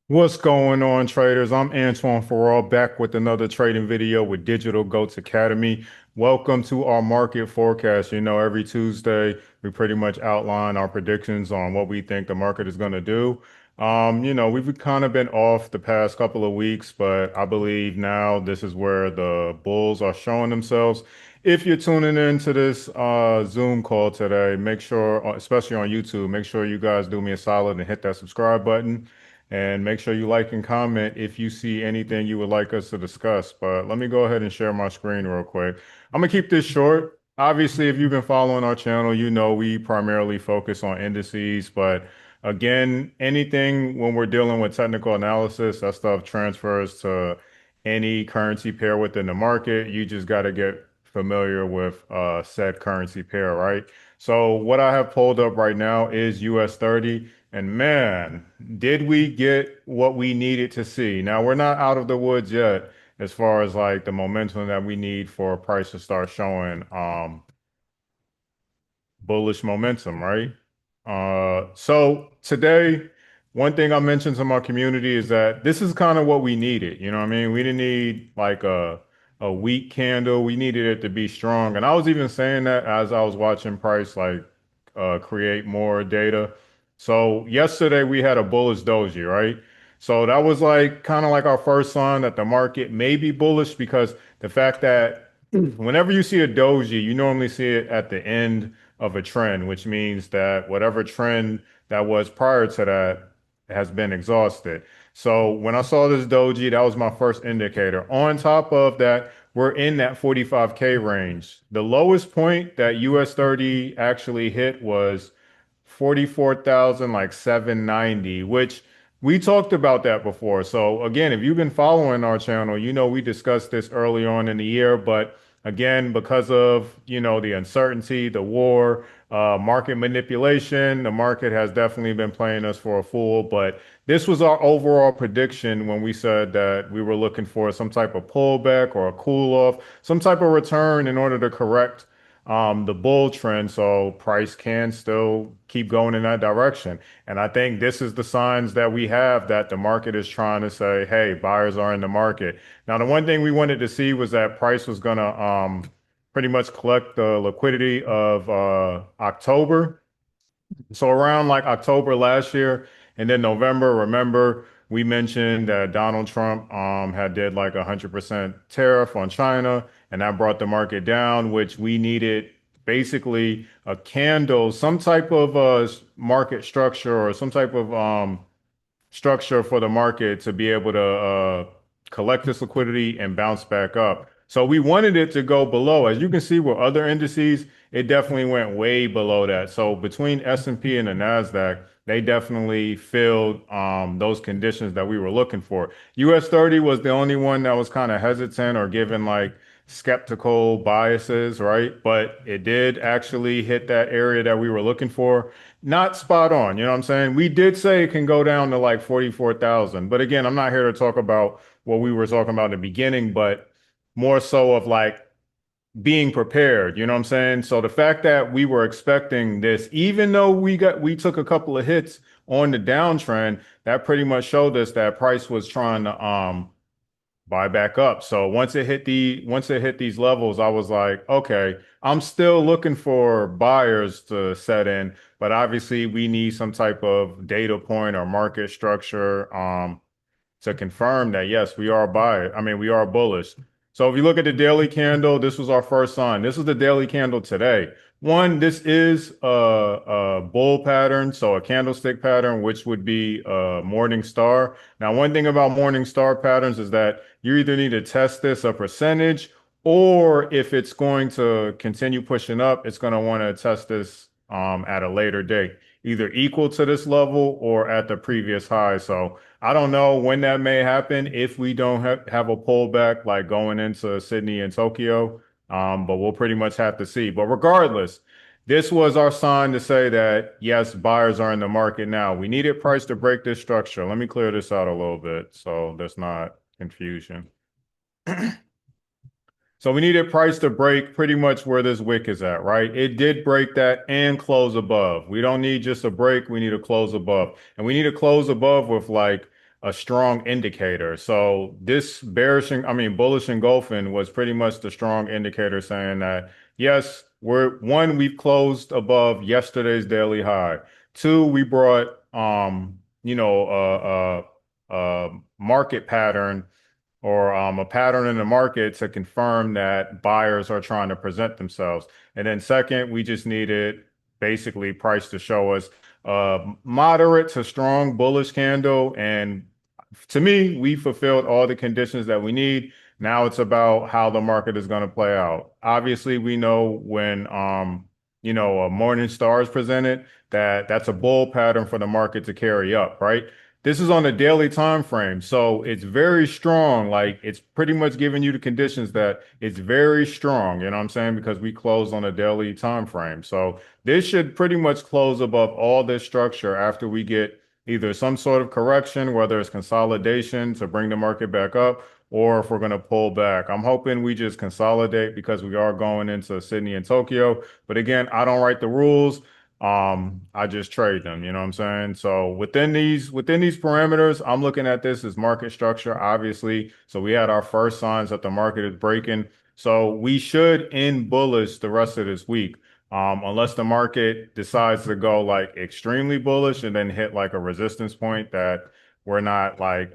What's going on, traders? I'm Antoine Farrar back with another trading video with Digital Goatz Academy. Welcome to our market forecast. Every Tuesday we pretty much outline our predictions on what we think the market is going to do. We've kind of been off the past couple of weeks, but I believe now this is where the bulls are showing themselves. If you're tuning in to this Zoom call today, make sure, especially on YouTube, make sure you guys do me a solid and hit that subscribe button. And make sure you like and comment if you see anything you would like us to discuss. But let me go ahead and share my screen real quick. I'm gonna keep this short. Obviously, if you've been following our channel, you know we primarily focus on indices. But again, anything when we're dealing with technical analysis, that stuff transfers to any currency pair within the market. You just got to get familiar with said currency pair, right? So what I have pulled up right now is US 30. And man, did we get what we needed to see? Now, we're not out of the woods yet as far as like the momentum that we need for price to start showing bullish momentum, right? So today, one thing I mentioned to my community is that this is kind of what we needed. You know what I mean? We didn't need like a weak candle. We needed it to be strong. And I was even saying that as I was watching price like create more data. So yesterday we had a bullish doji, right? So that was like kind of like our first sign that the market may be bullish because the fact that whenever you see a doji, you normally see it at the end of a trend, which means that whatever trend that was prior to that has been exhausted. So when I saw this doji, that was my first indicator. On top of that, we're in that 45K range. The lowest point that US 30 actually hit was 44,000 like 790, which we talked about that before. So again, if you've been following our channel, you know we discussed this early on in the year, but again, because of, the uncertainty, the war, market manipulation, the market has definitely been playing us for a fool. But this was our overall prediction when we said that we were looking for some type of pullback or a cool off, some type of return in order to correct the bull trend, so price can still keep going in that direction. And I think this is the signs that we have that the market is trying to say, hey, buyers are in the market. Now, the one thing we wanted to see was that price was gonna pretty much collect the liquidity of October. So around like October last year and then November, remember we mentioned that Donald Trump had did like 100% tariff on China and that brought the market down, which we needed basically a candle, some type of market structure or some type of structure for the market to be able to collect this liquidity and bounce back up. So we wanted it to go below. As you can see with other indices, it definitely went way below that. So between S&P and the Nasdaq, they definitely filled those conditions that we were looking for. US 30 was the only one that was kind of hesitant or given like skeptical biases, right? But it did actually hit that area that we were looking for. Not spot on, you know what I'm saying? We did say it can go down to like 44,000. But again, I'm not here to talk about what we were talking about in the beginning, but more so of like being prepared, you know what I'm saying? So the fact that we were expecting this, even though we took a couple of hits on the downtrend, that pretty much showed us that price was trying to buy back up. So once it hit these levels, I was like, okay, I'm still looking for buyers to set in, but obviously we need some type of data point or market structure to confirm that yes, we are buy. I mean, we are bullish. So if you look at the daily candle, this was our first sign. This is the daily candle today. One, this is a bull pattern, so a candlestick pattern, which would be a morning star. Now, one thing about morning star patterns is that you either need to test this a percentage, or if it's going to continue pushing up, it's going to want to test this at a later date, either equal to this level or at the previous high. So I don't know when that may happen if we don't have a pullback like going into Sydney and Tokyo. But we'll pretty much have to see. But regardless, this was our sign to say that yes, buyers are in the market now. We needed price to break this structure. Let me clear this out a little bit so there's not confusion. So we needed price to break pretty much where this wick is at, right? It did break that and close above. We don't need just a break. We need a close above. And we need a close above with like a strong indicator. So this I mean, bullish engulfing was pretty much the strong indicator saying that yes, we've closed above yesterday's daily high. Two, we brought a market pattern or a pattern in the market to confirm that buyers are trying to present themselves. And then second, we just needed basically price to show us moderate to strong bullish candle. And to me, we fulfilled all the conditions that we need. Now it's about how the market is going to play out. Obviously, we know when a morning star is presented that that's a bull pattern for the market to carry up, right? This is on a daily time frame, so it's very strong. Like it's pretty much giving you the conditions that it's very strong, you know what I'm saying? Because we close on a daily time frame. So this should pretty much close above all this structure after we get either some sort of correction, whether it's consolidation to bring the market back up, or if we're going to pull back. I'm hoping we just consolidate because we are going into Sydney and Tokyo. But again, I don't write the rules. I just trade them, you know what I'm saying? So within these parameters, I'm looking at this as market structure, obviously. So we had our first signs that the market is breaking. So we should end bullish the rest of this week. Unless the market decides to go like extremely bullish and then hit like a resistance point that we're not like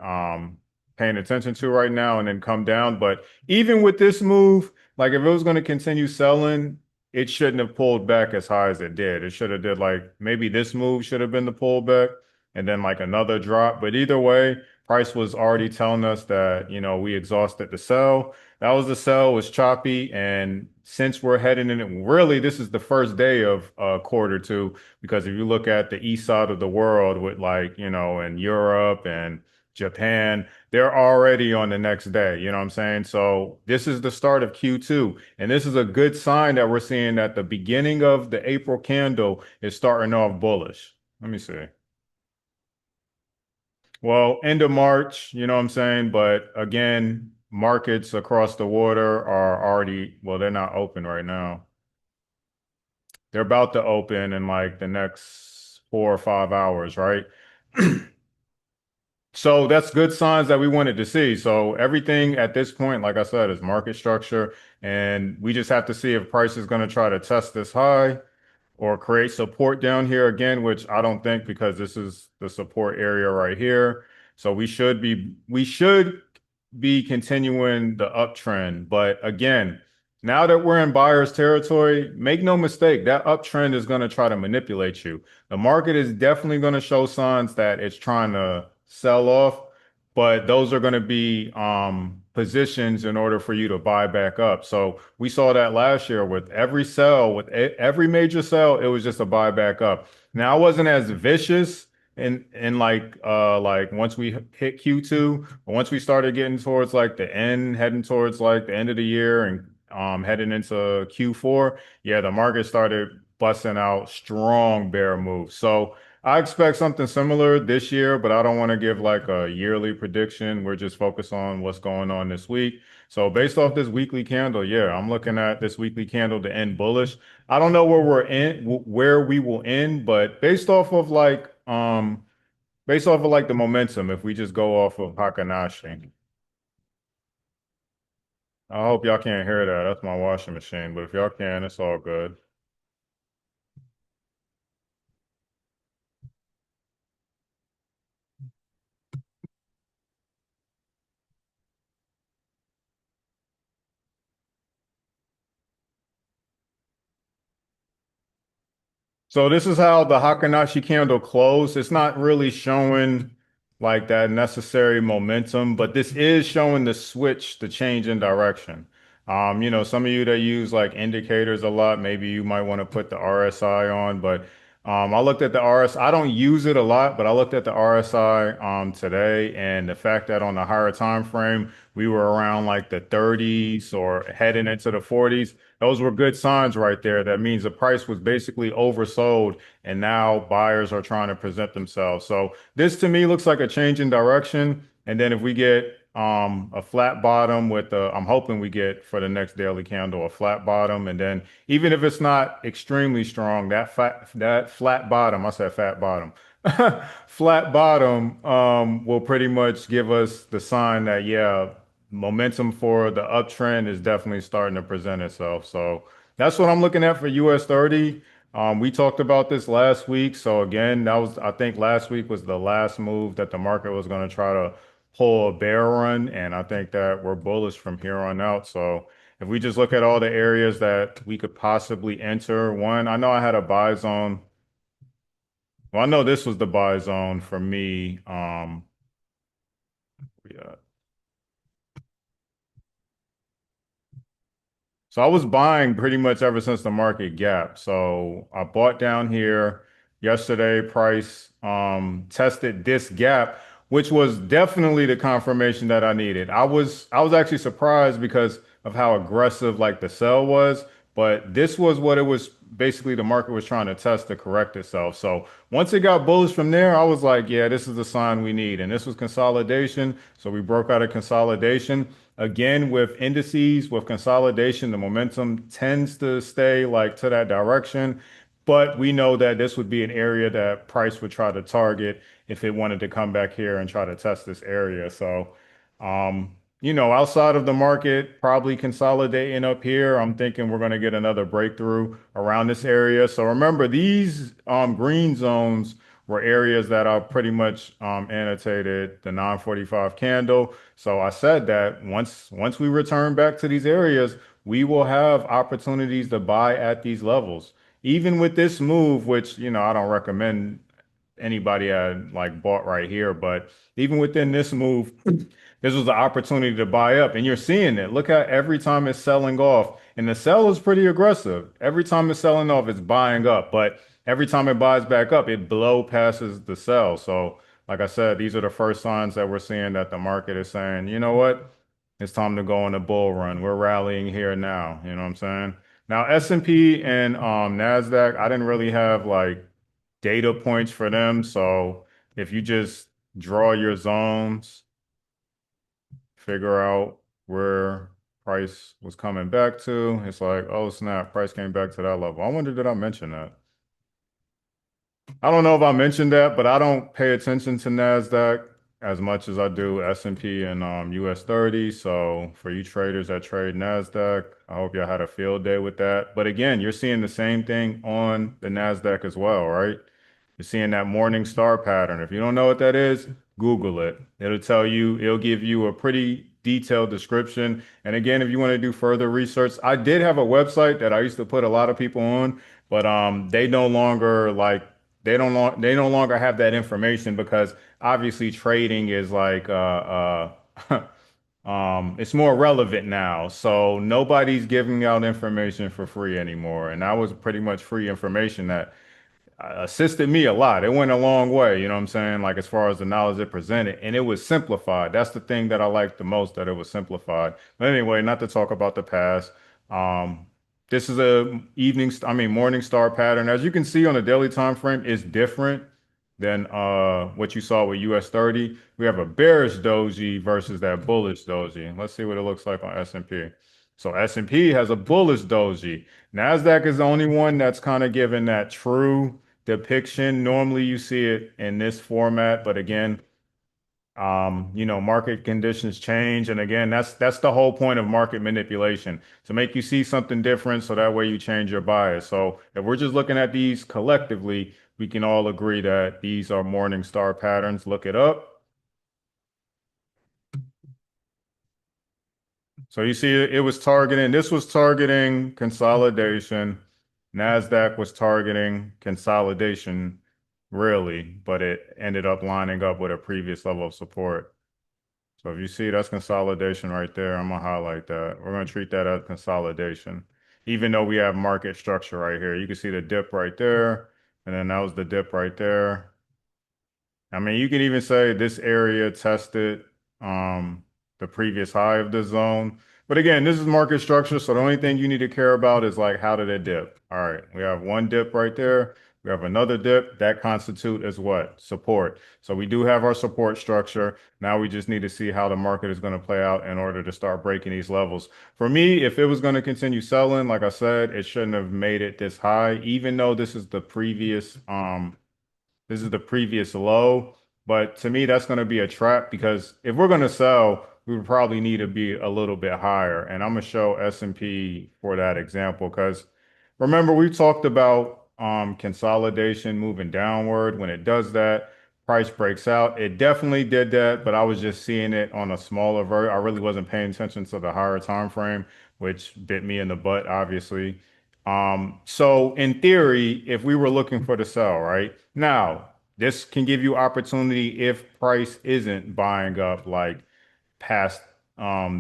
paying attention to right now and then come down. But even with this move, like if it was going to continue selling, it shouldn't have pulled back as high as it did. It should have did like maybe this move should have been the pullback and then like another drop. But either way, price was already telling us that, we exhausted the sell. That was the sell was choppy. And since we're heading in, really, this is the first day of quarter two, because if you look at the east side of the world with like, in Europe and Japan, they're already on the next day. You know what I'm saying? So this is the start of Q2. And this is a good sign that we're seeing that the beginning of the April candle is starting off bullish. Let me see. Well, end of March, you know what I'm saying? But again, markets across the water are already, well, they're not open right now. They're about to open in like the next 4 or 5 hours, right? So that's good signs that we wanted to see. So everything at this point, like I said, is market structure, and we just have to see if price is going to try to test this high or create support down here again, which I don't think because this is the support area right here. So we should be continuing the uptrend. But again, now that we're in buyer's territory, make no mistake, that uptrend is going to try to manipulate you. The market is definitely going to show signs that it's trying to sell off, but those are going to be positions in order for you to buy back up. So we saw that last year with every sell, with every major sell, it was just a buy back up. Now, it wasn't as vicious in like once we hit Q2, but once we started getting towards like the end, heading towards like the end of the year and heading into Q4, yeah, the market started busting out strong bear moves. So I expect something similar this year, but I don't want to give like a yearly prediction. We're just focused on what's going on this week. So based off this weekly candle, yeah, I'm looking at this weekly candle to end bullish. I don't know where we will end, but based off of like the momentum, if we just go off of Hakanashi. I hope y'all can't hear that. That's my washing machine, but if y'all can, it's all good. So this is how the Hakanashi candle closed. It's not really showing like that necessary momentum, but this is showing the switch, the change in direction. Some of you that use like indicators a lot, maybe you might want to put the RSI on, but I looked at the RSI. I don't use it a lot, but I looked at the RSI today, and the fact that on the higher time frame we were around like the 30s or heading into the 40s. Those were good signs right there. That means the price was basically oversold and now buyers are trying to present themselves. So this to me looks like a change in direction. And then if we get a flat bottom I'm hoping we get for the next daily candle a flat bottom, and then even if it's not extremely strong, that flat bottom, I said fat bottom, flat bottom will pretty much give us the sign that, yeah, momentum for the uptrend is definitely starting to present itself. So that's what I'm looking at for US 30. We talked about this last week. So again, that was, I think last week was the last move that the market was going to try to pull a bear run. And I think that we're bullish from here on out. So if we just look at all the areas that we could possibly enter, one, I know I had a buy zone. Well, I know this was the buy zone for me. Yeah. So I was buying pretty much ever since the market gap. So I bought down here yesterday, price tested this gap, which was definitely the confirmation that I needed. I was actually surprised because of how aggressive like the sell was, but this was what it was basically the market was trying to test to correct itself. So once it got bullish from there, I was like, yeah, this is the sign we need. And this was consolidation. So we broke out of consolidation. Again, with indices, with consolidation, the momentum tends to stay like to that direction. But we know that this would be an area that price would try to target if it wanted to come back here and try to test this area. So, outside of the market, probably consolidating up here, I'm thinking we're going to get another breakthrough around this area. So remember, these green zones were areas that I pretty much annotated the 945 candle. So I said that once we return back to these areas, we will have opportunities to buy at these levels. Even with this move, which I don't recommend anybody had like bought right here, but even within this move, this was the opportunity to buy up, and you're seeing it. Look at every time it's selling off, and the sell is pretty aggressive. Every time it's selling off, it's buying up, but every time it buys back up, it blow passes the sell. So, like I said, these are the first signs that we're seeing that the market is saying, you know what? It's time to go on a bull run. We're rallying here now. You know what I'm saying? Now, S&P and Nasdaq, I didn't really have like data points for them. So if you just draw your zones, figure out where price was coming back to, it's like, oh snap, price came back to that level. I wonder, did I mention that? I don't know if I mentioned that, but I don't pay attention to NASDAQ as much as I do S&P and US 30. So for you traders that trade NASDAQ, I hope y'all had a field day with that. But again, you're seeing the same thing on the NASDAQ as well, right? You're seeing that morning star pattern. If you don't know what that is, Google it. It'll give you a pretty detailed description. And again, if you want to do further research, I did have a website that I used to put a lot of people on, but they no longer like they no longer have that information because obviously trading is like it's more relevant now. So nobody's giving out information for free anymore. And that was pretty much free information that assisted me a lot. It went a long way, you know what I'm saying? Like as far as the knowledge it presented, and it was simplified. That's the thing that I liked the most, that it was simplified. But anyway, not to talk about the past. Um, this is morning star pattern. As you can see on the daily time frame, it's different than what you saw with US 30. We have a bearish doji versus that bullish doji. Let's see what it looks like on S&P. So S&P has a bullish doji. NASDAQ is the only one that's kind of given that true depiction. Normally you see it in this format, but again, market conditions change. And again, that's the whole point of market manipulation, to make you see something different so that way you change your bias. So if we're just looking at these collectively, we can all agree that these are morning star patterns. Look it up. So you see this was targeting consolidation. NASDAQ was targeting consolidation, really, but it ended up lining up with a previous level of support. So if you see that's consolidation right there, I'm gonna highlight that. We're gonna treat that as consolidation, even though we have market structure right here. You can see the dip right there, and then that was the dip right there. I mean, you can even say this area tested the previous high of the zone. But again, this is market structure, so the only thing you need to care about is like how did it dip? All right, we have one dip right there. We have another dip that constitute as what? Support. So we do have our support structure. Now we just need to see how the market is going to play out in order to start breaking these levels. For me, if it was going to continue selling, like I said, it shouldn't have made it this high, even though this is the previous This is the previous low. But to me, that's going to be a trap because if we're going to sell, we would probably need to be a little bit higher. And I'm going to show S&P for that example because remember we talked about consolidation moving downward. When it does that, price breaks out. It definitely did that, but I was just seeing it on a smaller I really wasn't paying attention to the higher time frame, which bit me in the butt, obviously. So in theory, if we were looking for the sell, right? Now, this can give you opportunity if price isn't buying up like past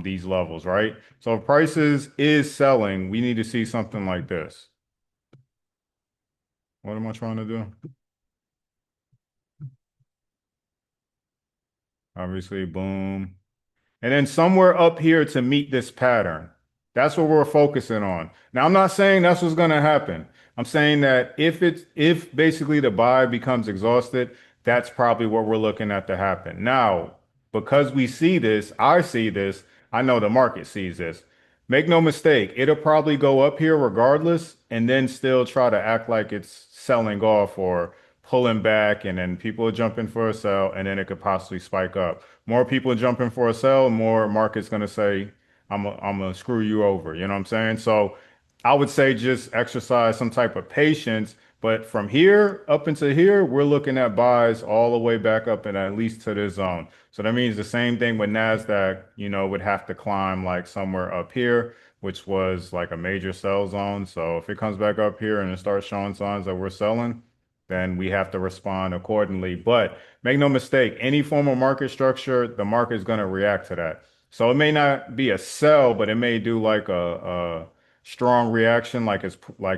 these levels, right? So if prices is selling, we need to see something like this. What am I trying to do? Obviously, boom. And then somewhere up here to meet this pattern. That's what we're focusing on. Now, I'm not saying that's what's going to happen. I'm saying that if basically the buy becomes exhausted, that's probably what we're looking at to happen. Now, because we see this, I see this, I know the market sees this. Make no mistake, it'll probably go up here regardless, and then still try to act like it's selling off or pulling back, and then people are jumping for a sell, and then it could possibly spike up. More people jumping for a sell, more market's gonna say, I'm gonna screw you over. You know what I'm saying? So I would say just exercise some type of patience. But from here up into here, we're looking at buys all the way back up and at least to this zone. So that means the same thing with NASDAQ, would have to climb like somewhere up here, which was like a major sell zone. So if it comes back up here and it starts showing signs that we're selling, then we have to respond accordingly. But make no mistake, any form of market structure, the market is going to react to that. So it may not be a sell, but it may do like a strong reaction, like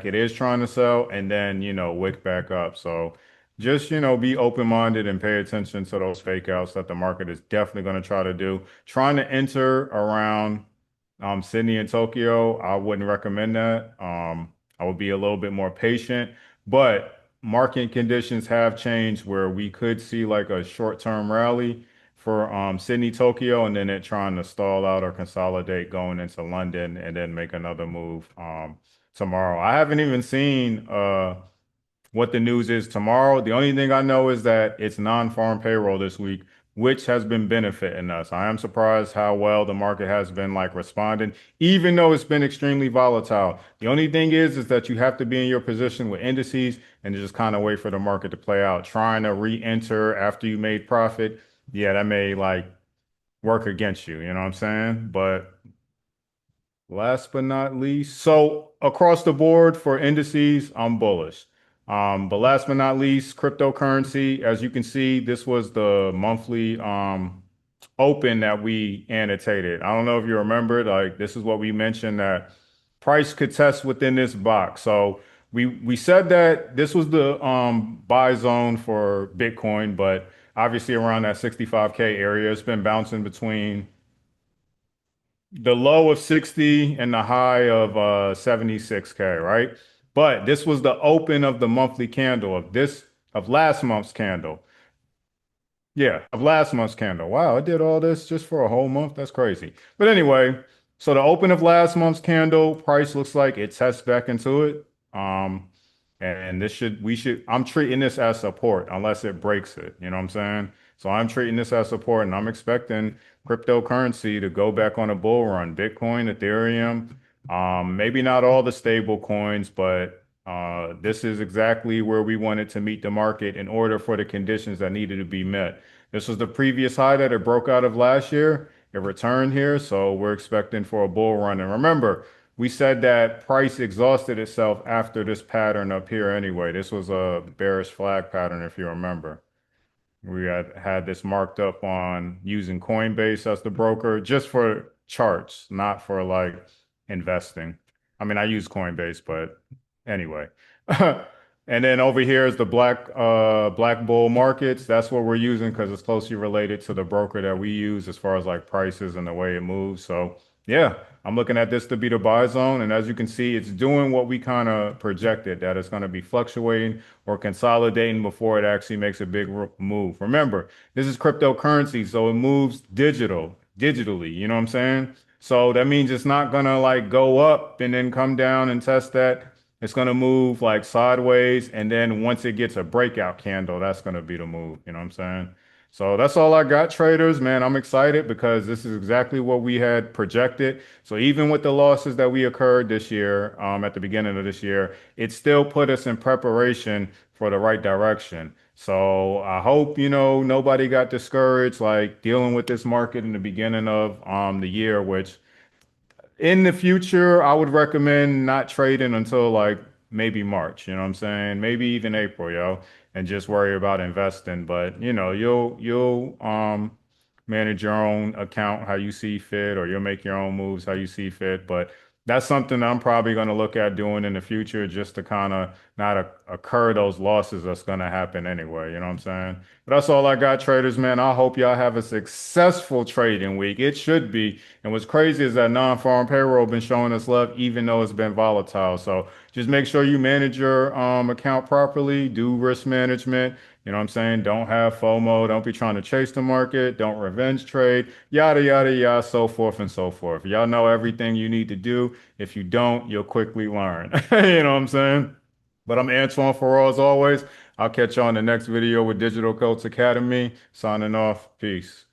it is trying to sell, and then wick back up. So just be open-minded and pay attention to those fake outs that the market is definitely going to try to do. Trying to enter around Sydney and Tokyo, I wouldn't recommend that. I would be a little bit more patient, but market conditions have changed where we could see like a short-term rally for Sydney, Tokyo, and then it trying to stall out or consolidate going into London and then make another move tomorrow. I haven't even seen what the news is tomorrow. The only thing I know is that it's non-farm payroll this week, which has been benefiting us. I am surprised how well the market has been like responding, even though it's been extremely volatile. The only thing is that you have to be in your position with indices and just kind of wait for the market to play out. Trying to re-enter after you made profit, yeah, that may like work against you. You know what I'm saying? But last but not least, so across the board for indices, I'm bullish. But last but not least, cryptocurrency. As you can see, this was the monthly open that we annotated. I don't know if you remember, like this is what we mentioned that price could test within this box. So we said that this was the buy zone for Bitcoin, but obviously around that 65K area, it's been bouncing between the low of 60 and the high of 76K, right? But this was the open of the monthly candle of last month's candle. Yeah, of last month's candle. Wow, I did all this just for a whole month. That's crazy. But anyway, so the open of last month's candle price looks like it tests back into it. And I'm treating this as support unless it breaks it. You know what I'm saying? So I'm treating this as support and I'm expecting cryptocurrency to go back on a bull run. Bitcoin, Ethereum, maybe not all the stable coins, but this is exactly where we wanted to meet the market in order for the conditions that needed to be met. This was the previous high that it broke out of last year. It returned here, so we're expecting for a bull run. And remember, we said that price exhausted itself after this pattern up here anyway. This was a bearish flag pattern, if you remember. We had this marked up on using Coinbase as the broker just for charts, not for like investing. I mean, I use Coinbase, but anyway. And then over here is the black bull markets. That's what we're using because it's closely related to the broker that we use as far as like prices and the way it moves. So yeah, I'm looking at this to be the buy zone. And as you can see, it's doing what we kind of projected, that it's going to be fluctuating or consolidating before it actually makes a big move. Remember, this is cryptocurrency, so it moves digitally. You know what I'm saying? So that means it's not going to like go up and then come down and test that It's going to move like sideways. And then once it gets a breakout candle, that's going to be the move. You know what I'm saying? So that's all I got, traders, man. I'm excited because this is exactly what we had projected. So even with the losses that we occurred this year, at the beginning of this year, it still put us in preparation for the right direction. So I hope, nobody got discouraged like dealing with this market in the beginning of the year, which in the future, I would recommend not trading until like maybe March, you know what I'm saying? Maybe even April, and just worry about investing. But you'll manage your own account how you see fit, or you'll make your own moves how you see fit. But that's something I'm probably going to look at doing in the future just to kind of not occur those losses that's going to happen anyway, you know what I'm saying? But that's all I got, traders, man. I hope y'all have a successful trading week. It should be. And what's crazy is that non-farm payroll been showing us love even though it's been volatile. So just make sure you manage your account properly, do risk management. You know what I'm saying? Don't have FOMO. Don't be trying to chase the market. Don't revenge trade. Yada, yada, yada, so forth and so forth. Y'all know everything you need to do. If you don't, you'll quickly learn. You know what I'm saying? But I'm Antoine Farrar as always. I'll catch you on the next video with Digital Coach Academy. Signing off. Peace.